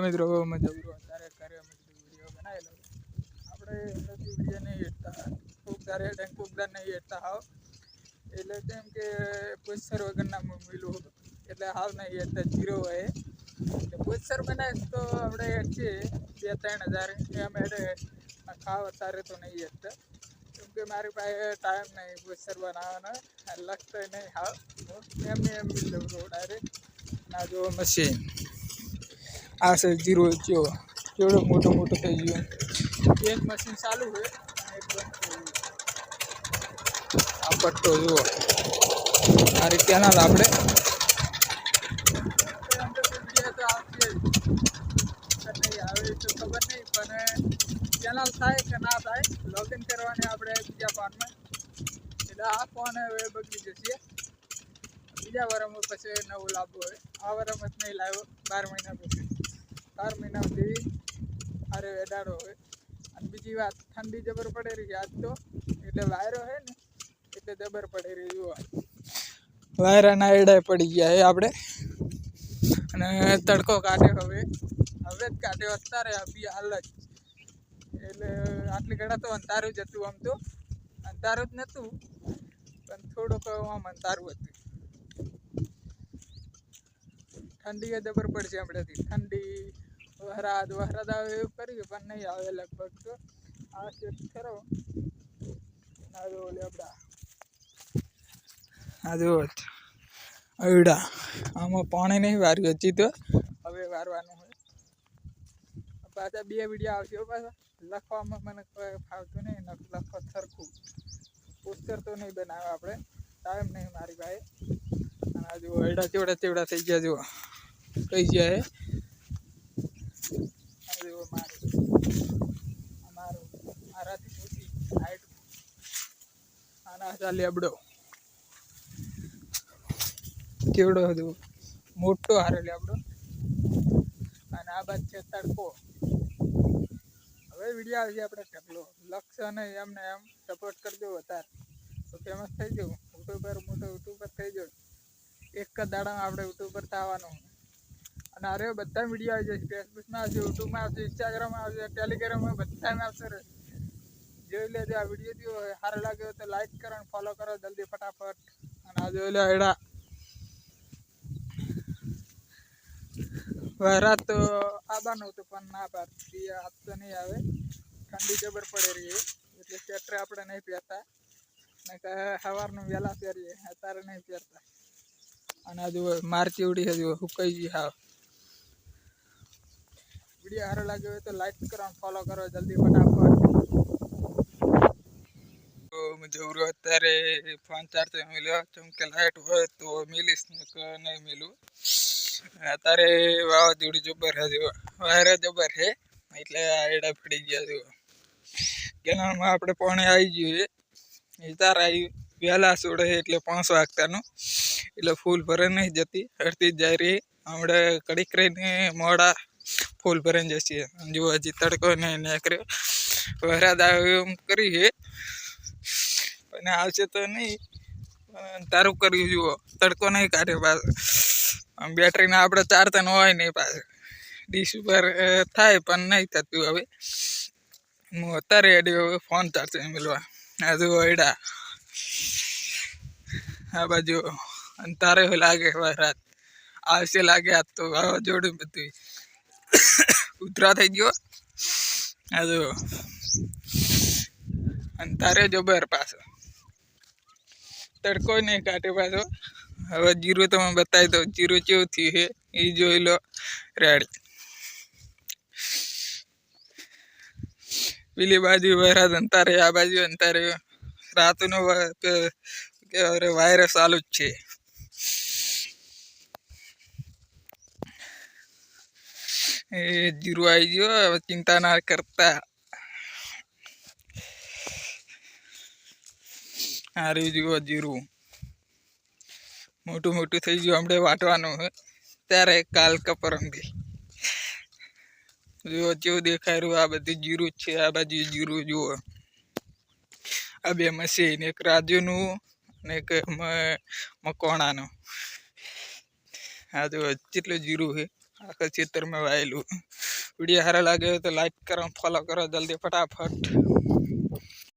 મિત્રો મજા અત્યારે ઘરે અમે વિડીયો બનાવેલો આપણે એનાથી વિડીયો નહીં હેઠતા ખૂબ તારે ડંકુકદાર નહીં હેઠતા હાવ એટલે કેમ કે પોસ્ટર વગરના મિલું એટલે હાવ નહીં હેઠતા જીરો હોય પોસ્ટર બનાવે તો આપણે હેઠીએ 2-3 હજાર એમ હેઠે ખાવ અત્યારે તો નહીં હેઠતા કેમ કે મારી પાસે ટાઈમ નહીં પોસ્ટર બનાવવાનો લખતો નહીં હાવ એમને એમ મિલું ડાયરેક્ટ ના જો મશીન આ છે જીરો જો કેવડો મોટો મોટો થઈ ગયો એક મશીન ચાલુ છે અને એક બંધ થઈ આ પટ્ટો જુઓ આ રીતના આપણે આવે તો ખબર નહીં પણ ચેનલ થાય કે ના થાય લોગિન કરવાની આપણે બીજા ફોનમાં એટલે આ ફોન હવે બગડી જશે બીજા વારમાં પછી નવું લાવવું હોય આ વારમાં જ નહીં લાવ્યો 12 મહિના પછી 12 મહિના સુધી અરે એડાડો હોય અને બીજી વાત ઠંડી જબર પડે રહી આજ તો એટલે વાયરો હોય ને એટલે જબર પડે રહી જુઓ વાયરાના એડા પડી ગયા એ આપણે અને તડકો કાઢ્યો હવે જ કાઢ્યો અત્યારે બી હાલ જ એટલે આટલી ઘડા તો અંધારું જ હતું આમ તો અંધારું જ નહોતું પણ થોડુંક આમ અંધારું હતું ઠંડી એ જબર પડશે હમણાંથી ઠંડી વહરાદ આવે એવું કર્યું પણ નહીં આવે લગભગ તો આ સેટ કરો આ જો લેબડા આ જો અયડા આમાં પાણી નહીં વાર્યું હજી તો હવે વારવાનું હોય પાછા 2 વિડીયો આવશે પાછા લખવામાં મને કોઈ ફાવતું નહીં લખો સરખું પોસ્ટર તો નહીં બનાવે આપણે ટાઈમ નહીં મારી પાસે અને આ જો અયડા ચેવડા થઈ ગયા જુઓ કઈ જાય મારાથી મોટી હાઈટ આના ચાલે લેબડો કેવડો હતો મોટો હારે લેબડો અને આ બાદ છે તડકો હવે વિડીયો આવશે આપણે ઢગલો લક્ષ અને એમને એમ સપોર્ટ કરજો વધારે તો ફેમસ થઈ જવું યુટ્યુબર થઈ જવું એક જ દાડામાં આપણે યુટ્યુબર થવાનું અને અરે બધા વિડીયો આવી જશે ફેસબુકમાં આવશે યુટ્યુબમાં આવશે ઇન્સ્ટાગ્રામમાં આવશે ટેલિગ્રામમાં બધામાં આવશે રે જોઈ લેજો આ વિડીયો જો સારો લાગ્યો તો લાઈક કરો અને ફોલો કરો જલ્દી ફટાફટ અને આ જોઈ લો એડા વહેરાત તો આવવાનું હતું પણ ના પાડતી આજ તો નહીં આવે ઠંડી જબર પડે રહી એટલે સ્વેટર આપણે નહીં પહેરતા ને સવારનું વહેલા પહેરીએ અત્યારે નહીં પહેરતા અને આ જો મારચી ઉડી હજુ સુકાઈ ગઈ હાવ વિડીયો સારો લાગ્યો હોય તો લાઈક કરો અને ફોલો કરો જલ્દી ફટાફટ તો જવરો અત્યારે ફોન ચાર્જ મિલ્યો ચમકે લાઈટ હોય તો મિલીશ નહીં મિલું અત્યારે વાવાઝોડું જબર હજુ વાયરા જબર છે એટલે આ એડા પડી ગયા જો કેનાલમાં આપણે પાણી આવી ગયું એ તાર આવી વહેલા છોડે એટલે 5 વાગતાનું એટલે ફૂલ ભરે નહીં જતી હરતી જ જાય રહી હમણાં કડીક રહીને મોડા ફૂલ ભરાઈને જશે જો હજી તડકો નહીં નીકળ્યો વહેરાદ આવે એમ કરી છે અને આવશે તો નહીં તારું કર્યું જુઓ તડકો નહીં કાઢે પાછું બેટરીના આપણે ચાર્જ હોય નહીં પાછું ડીશ ઉપર થાય પણ નહીં થતું હવે હું અત્યારે એડી હવે ફોન ચાર્જ મેળવા આ જો એડા આ બાજુ અને તારે લાગે રાત આવશે લાગે આજ તો વાવાઝોડું બધું ઉતરા થઈ ગયો આ જો અને તારે જબર પાછો તડકો નહીં કાઢે પાછો હવે જીરો તમે બતાવી દો જીરો કેવું થયું છે એ જોઈ લો રેડી પેલી બાજુ વહેરાત અંતારે આ બાજુ અંતારે રાતનો વાયરસ ચાલુ જ છે એ જીરો આવી ગયો હવે ચિંતા ના કરતા હારી જુઓ જીરું મોટું થઈ ગયું હમણાં વાટવાનું હોય ત્યારે કાલ કપરમથી જુઓ જેવું દેખાય રહ્યું આ બધી જીરું જ છે આ બાજુ જીરું જુઓ આ 2 મશીન એક રાજુનું અને એક મકોણાનું આ જો કેટલું જીરું છે आखिर चित्र में वायलू वीडियो हारा लगे तो लाइक करो फॉलो करो जल्दी फटाफट।